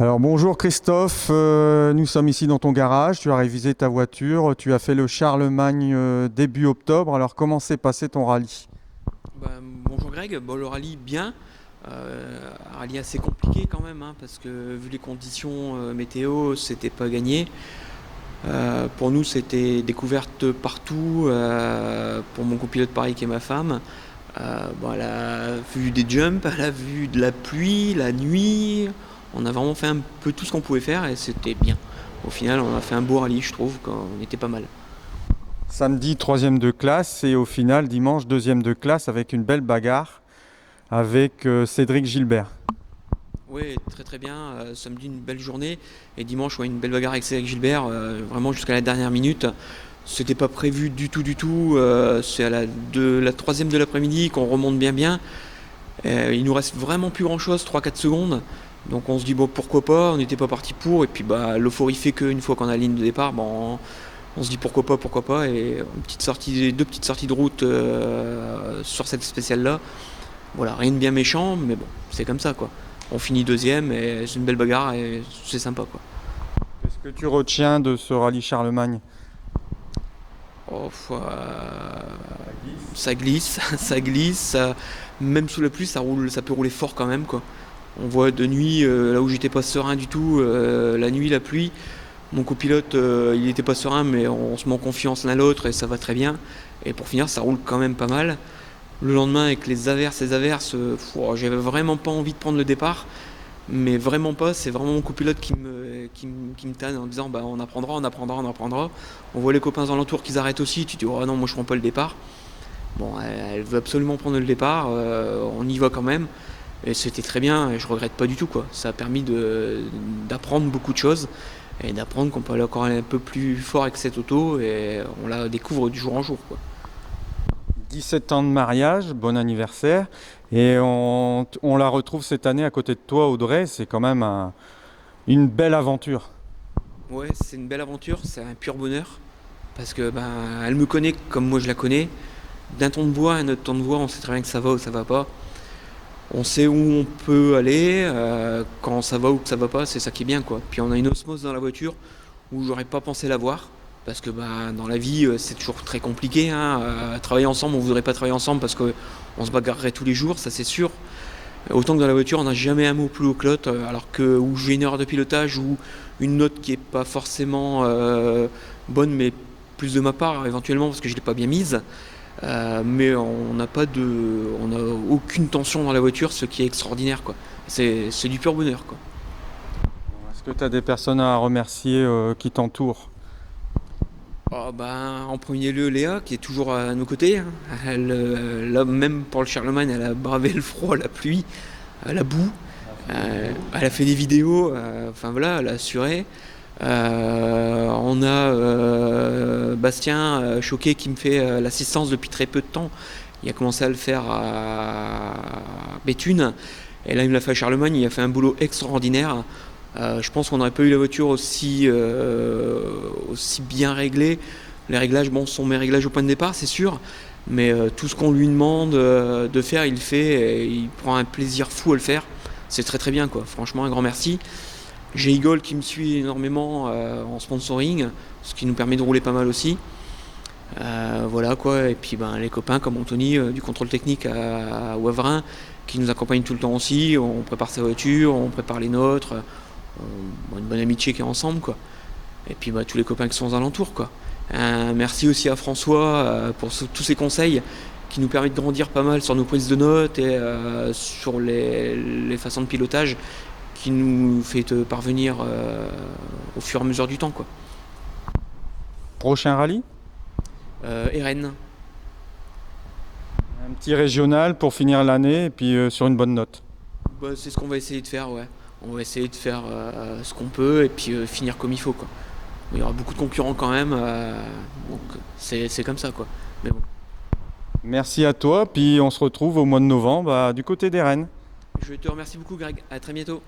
Alors bonjour Christophe, nous sommes ici dans ton garage, tu as révisé ta voiture, tu as fait le Charlemagne début octobre, alors comment s'est passé ton rallye? Bonjour Greg, bon, le rallye bien. Un rallye assez compliqué quand même, hein, parce que vu les conditions météo, c'était pas gagné. Pour nous, c'était découverte partout. Pour mon copilote pareil qui est ma femme, bon, elle a vu des jumps, elle a vu de la pluie, la nuit. On a vraiment fait un peu tout ce qu'on pouvait faire et c'était bien. Au final, on a fait un beau rallye, je trouve, quand on était pas mal. Samedi troisième de classe et au final dimanche deuxième de classe avec une belle bagarre avec Cédric Gilbert. Oui, très très bien. Samedi, une belle journée. Et dimanche, ouais, une belle bagarre avec Cédric Gilbert, vraiment jusqu'à la dernière minute. C'était pas prévu du tout, du tout. C'est à la troisième de l'après-midi qu'on remonte bien, bien. Il nous reste vraiment plus grand-chose, 3 4 secondes. Donc on se dit, bon, pourquoi pas, on n'était pas parti pour. Et puis bah, l'euphorie fait qu'une fois qu'on a la ligne de départ, bon, on se dit pourquoi pas, pourquoi pas. Et une petite sortie, deux petites sorties de route sur cette spéciale-là. Voilà, rien de bien méchant, mais bon, c'est comme ça quoi. On finit deuxième et c'est une belle bagarre et c'est sympa quoi. Qu'est-ce que tu retiens de ce rallye Charlemagne? Oh, ça glisse, ça glisse, même sous la pluie ça roule, ça peut rouler fort quand même quoi. On voit de nuit, là où j'étais pas serein du tout, la nuit, la pluie, mon copilote il était pas serein mais on se met en confiance l'un l'autre et ça va très bien. Et pour finir ça roule quand même pas mal. Le lendemain avec les averses, j'avais vraiment pas envie de prendre le départ. Mais vraiment pas, c'est vraiment mon copilote qui me tanne en disant bah on apprendra, on apprendra, on apprendra. On voit les copains alentours qui arrêtent aussi, tu dis oh non moi je prends pas le départ. Bon elle veut absolument prendre le départ, on y va quand même. Et c'était très bien et je regrette pas du tout quoi. Ça a permis d'apprendre beaucoup de choses et d'apprendre qu'on peut aller encore un peu plus fort avec cette auto et on la découvre du jour en jour quoi. 17 ans de mariage, bon anniversaire, et on la retrouve cette année à côté de toi Audrey, c'est quand même une belle aventure. Ouais c'est une belle aventure, c'est un pur bonheur. Parce que ben, elle me connaît comme moi je la connais. D'un ton de voix à un autre ton de voix, on sait très bien que ça va ou ça va pas. On sait où on peut aller, quand ça va ou que ça va pas, c'est ça qui est bien quoi. Puis on a une osmose dans la voiture où j'aurais pas pensé l'avoir. Parce que ben, dans la vie, c'est toujours très compliqué. Hein. Travailler ensemble, on voudrait pas travailler ensemble parce qu'on se bagarrerait tous les jours, ça c'est sûr. Autant que dans la voiture, on n'a jamais un mot plus haut que l'autre, alors que où j'ai une heure de pilotage ou une note qui est pas forcément bonne, mais plus de ma part éventuellement parce que je l'ai pas bien mise. Mais on n'a aucune tension dans la voiture, ce qui est extraordinaire quoi. C'est du pur bonheur quoi. Est-ce que tu as des personnes à remercier qui t'entourent? Oh, ben, en premier lieu, Léa, qui est toujours à nos côtés, hein. Là, même pour le Charlemagne, elle a bravé le froid, la pluie, la boue. Elle a fait des vidéos, enfin voilà, elle a assuré. On a Bastien Choquet qui me fait l'assistance depuis très peu de temps. Il a commencé à le faire à Béthune. Et là, il me l'a fait à Charlemagne. Il a fait un boulot extraordinaire. Je pense qu'on n'aurait pas eu la voiture aussi bien réglée. Les réglages, bon, sont mes réglages au point de départ, c'est sûr. Mais tout ce qu'on lui demande de faire, il le fait. Et il prend un plaisir fou à le faire. C'est très très bien, quoi. Franchement, un grand merci. J'ai Eagle qui me suit énormément en sponsoring, ce qui nous permet de rouler pas mal aussi. Voilà quoi, et puis ben, les copains comme Anthony du contrôle technique à Wavrin qui nous accompagnent tout le temps aussi. On prépare sa voiture, on prépare les nôtres, une bonne amitié qui est ensemble quoi. Et puis bah, tous les copains qui sont aux alentours quoi. Merci aussi à François pour tous ses conseils qui nous permettent de grandir pas mal sur nos prises de notes et sur les façons de pilotage qui nous fait parvenir au fur et à mesure du temps quoi. Prochain rallye? Eren. Un petit régional pour finir l'année et puis sur une bonne note. Bah, c'est ce qu'on va essayer de faire, ouais. On va essayer de faire ce qu'on peut et puis finir comme il faut, quoi. Il y aura beaucoup de concurrents quand même, donc c'est comme ça, quoi. Mais bon, Merci à toi, puis on se retrouve au mois de novembre du côté des Rennes. je te remercie beaucoup, Greg. À très bientôt.